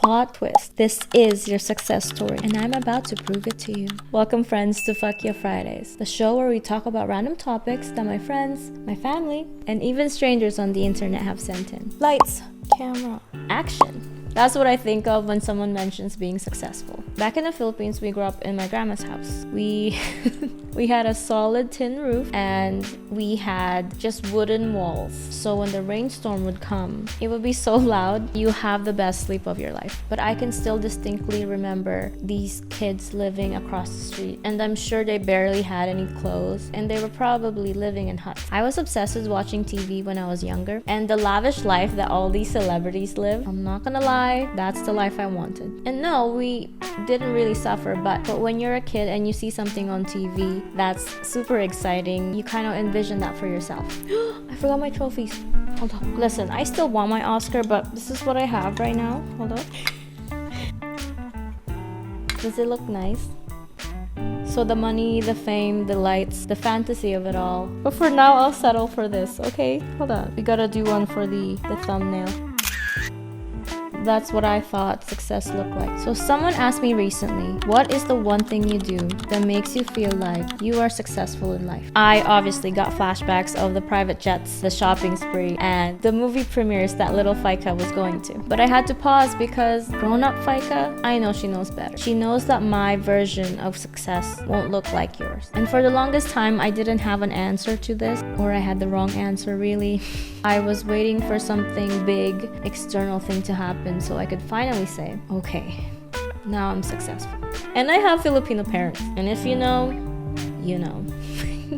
Plot twist. This is your success story, and I'm about to prove it to you. Welcome, friends, to FYF Fridays, the show where we talk about random topics that my friends, my family, and even strangers on the internet have sent in. Lights, camera, action. That's what I think of when someone mentions being successful. Back in the Philippines, we grew up in my grandma's house. We had a solid tin roof and we had just wooden walls. So when the rainstorm would come, it would be so loud, you have the best sleep of your life. But I can still distinctly remember these kids living across the street, and I'm sure they barely had any clothes, and they were probably living in huts. I was obsessed with watching TV when I was younger, and the lavish life that all these celebrities live, I'm not gonna lie, that's the life I wanted. And no, we didn't really suffer, but when you're a kid and you see something on TV that's super exciting, you kind of envision that for yourself. I forgot my trophies. Hold on. Listen, I still want my Oscar, but this is what I have right now. Hold on. Does it look nice? So the money, the fame, the lights, the fantasy of it all. But for now, I'll settle for this, okay? Hold on. We gotta do one for the thumbnail. That's what I thought success looked like. So someone asked me recently, what is the one thing you do that makes you feel like you are successful in life? I obviously got flashbacks of the private jets, the shopping spree, and the movie premieres that little Fika was going to. But I had to pause because grown-up Fika, I know she knows better. She knows that my version of success won't look like yours. And for the longest time, I didn't have an answer to this, or I had the wrong answer really. I was waiting for something big, external thing to happen so I could finally say, okay, now I'm successful. And I have Filipino parents, and if you know, you know.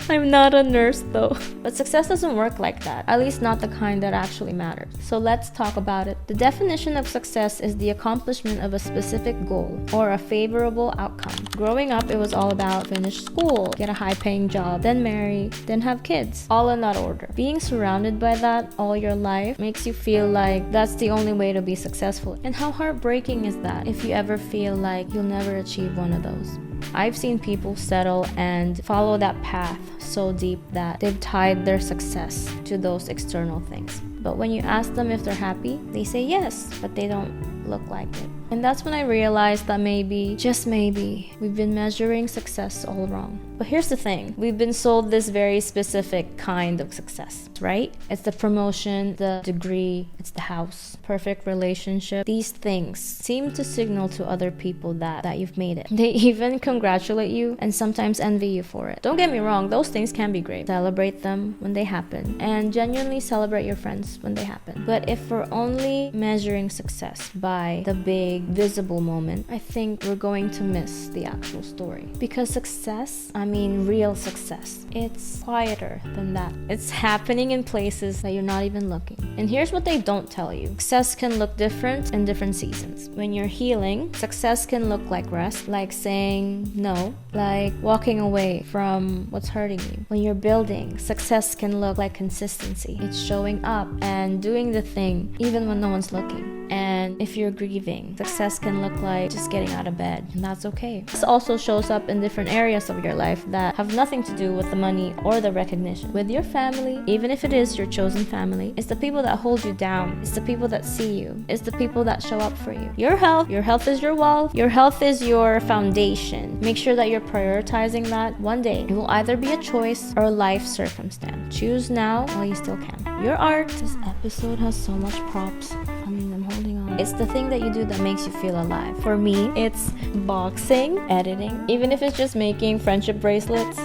I'm not a nurse though. But success doesn't work like that, at least not the kind that actually matters. So let's talk about it. The definition of success is the accomplishment of a specific goal or a favorable outcome. Growing up, it was all about finish school, get a high-paying job, then marry, then have kids, all in that order. Being surrounded by that all your life makes you feel like that's the only way to be successful. And how heartbreaking is that if you ever feel like you'll never achieve one of those? I've seen people settle and follow that path so deep that they've tied their success to those external things. But when you ask them if they're happy, they say yes, but they don't look like it. And that's when I realized that maybe, just maybe, we've been measuring success all wrong. But here's the thing, we've been sold this very specific kind of success, right? It's the promotion, the degree, it's the house, perfect relationship. These things seem to signal to other people that you've made it. They even congratulate you and sometimes envy you for it. Don't get me wrong, those things can be great. Celebrate them when they happen, and genuinely celebrate your friends when they happen. But if we're only measuring success by the big visible moment, I think we're going to miss the actual story. Because success, I mean real success, it's quieter than that. It's happening in places that you're not even looking. And here's what they don't tell you. Success can look different in different seasons. When you're healing, success can look like rest, like saying no, like walking away from what's hurting you. When you're building, success can look like consistency. It's showing up and doing the thing even when no one's looking. And if you're grieving, success can look like just getting out of bed, and that's okay. This also shows up in different areas of your life that have nothing to do with the money or the recognition. With your family, even if it is your chosen family, it's the people that hold you down. It's the people that see you. It's the people that show up for you. Your health is your wealth. Your health is your foundation. Make sure that you're prioritizing that. One day, it will either be a choice or a life circumstance. Choose now while you still can. Your art. This episode has so much props. I mean, I'm holding on. It's the thing that you do that makes you feel alive. For me, it's boxing, editing, even if it's just making friendship bracelets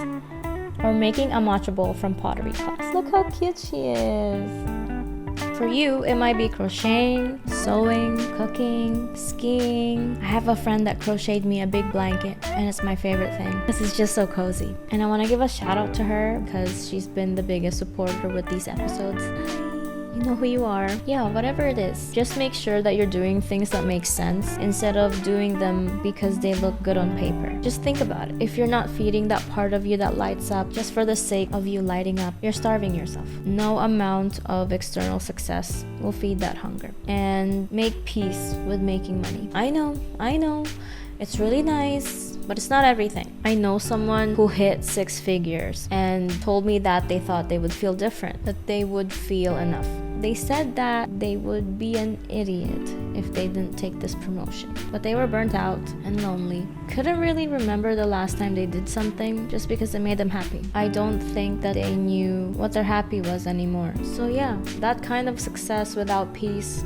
or making a matcha bowl from pottery class. Look how cute she is. For you, it might be crocheting, sewing, cooking, skiing. I have a friend that crocheted me a big blanket, and it's my favorite thing. This is just so cozy. And I want to give a shout out to her because she's been the biggest supporter with these episodes. You know who you are. Yeah, whatever it is. Just make sure that you're doing things that make sense instead of doing them because they look good on paper. Just think about it. If you're not feeding that part of you that lights up just for the sake of you lighting up, you're starving yourself. No amount of external success will feed that hunger. And make peace with making money. I know. It's really nice. but it's not everything. I know someone who hit 6 figures and told me that they thought they would feel different, that they would feel enough. They said that they would be an idiot if they didn't take this promotion, but they were burnt out and lonely. Couldn't really remember the last time they did something just because it made them happy. I don't think that they knew what their happy was anymore. So yeah, that kind of success without peace,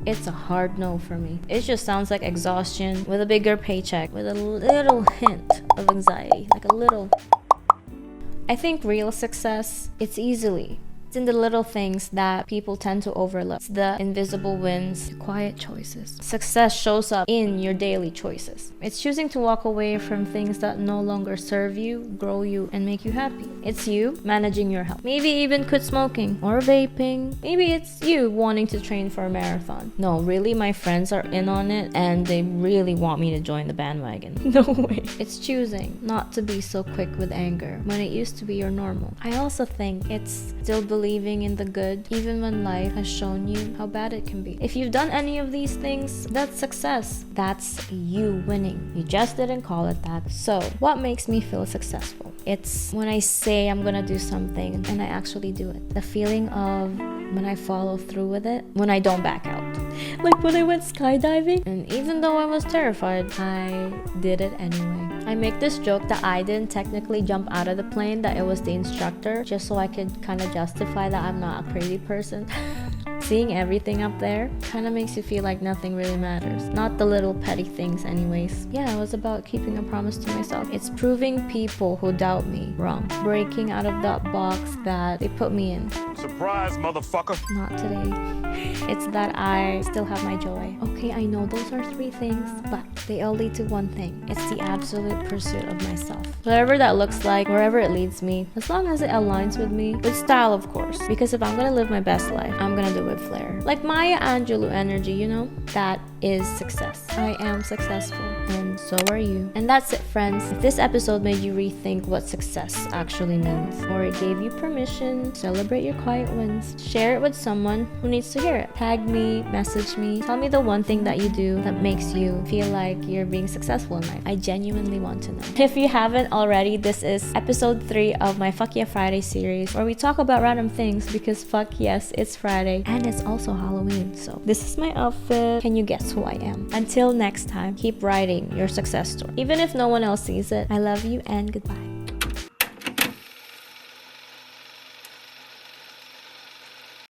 it's a hard no for me. It just sounds like exhaustion with a bigger paycheck, with a little hint of anxiety, like a little. I think real success, it's in the little things that people tend to overlook. It's the invisible wins, the quiet choices. Success shows up in your daily choices. It's choosing to walk away from things that no longer serve you, grow you, and make you happy. It's you managing your health. Maybe even quit smoking or vaping. Maybe it's you wanting to train for a marathon. No, really, my friends are in on it and they really want me to join the bandwagon. No way. It's choosing not to be so quick with anger when it used to be your normal. I also think it's still believing in the good even when life has shown you how bad it can be. If you've done any of these things, that's success. That's you winning. You just didn't call it that. So what makes me feel successful? It's when I say I'm gonna do something and I actually do it. The feeling of when I follow through with it, when I don't back out. Like when I went skydiving, and even though I was terrified, I did it anyway. I make this joke that I didn't technically jump out of the plane, that it was the instructor, just so I could kind of justify that I'm not a crazy person. Seeing everything up there kind of makes you feel like nothing really matters. Not the little petty things anyways. Yeah, it was about keeping a promise to myself. It's proving people who doubt me wrong. Breaking out of that box that they put me in. Surprise, motherfucker! Not today. It's that I still have my joy. Okay, I know those are 3 things, but they all lead to one thing. It's the absolute pursuit of myself. Whatever that looks like, wherever it leads me, as long as it aligns with me, with style of course. Because if I'm gonna live my best life, I'm gonna do it with flair. Like Maya Angelou energy, you know? That is success. I am successful, and so are you. And that's it, friends. If this episode made you rethink what success actually means, or it gave you permission to celebrate your quiet wins, share it with someone who needs to hear it. Tag me, message me, tell me the one thing that you do that makes you feel like you're being successful in life. I genuinely want to know. If you haven't already, this is episode 3 of my Fuck Yeah Friday series, where we talk about random things because fuck yes, it's Friday and it's also Halloween. So this is my outfit. Can you guess who I am? Until next time, keep writing your success story. Even if no one else sees it, I love you and goodbye.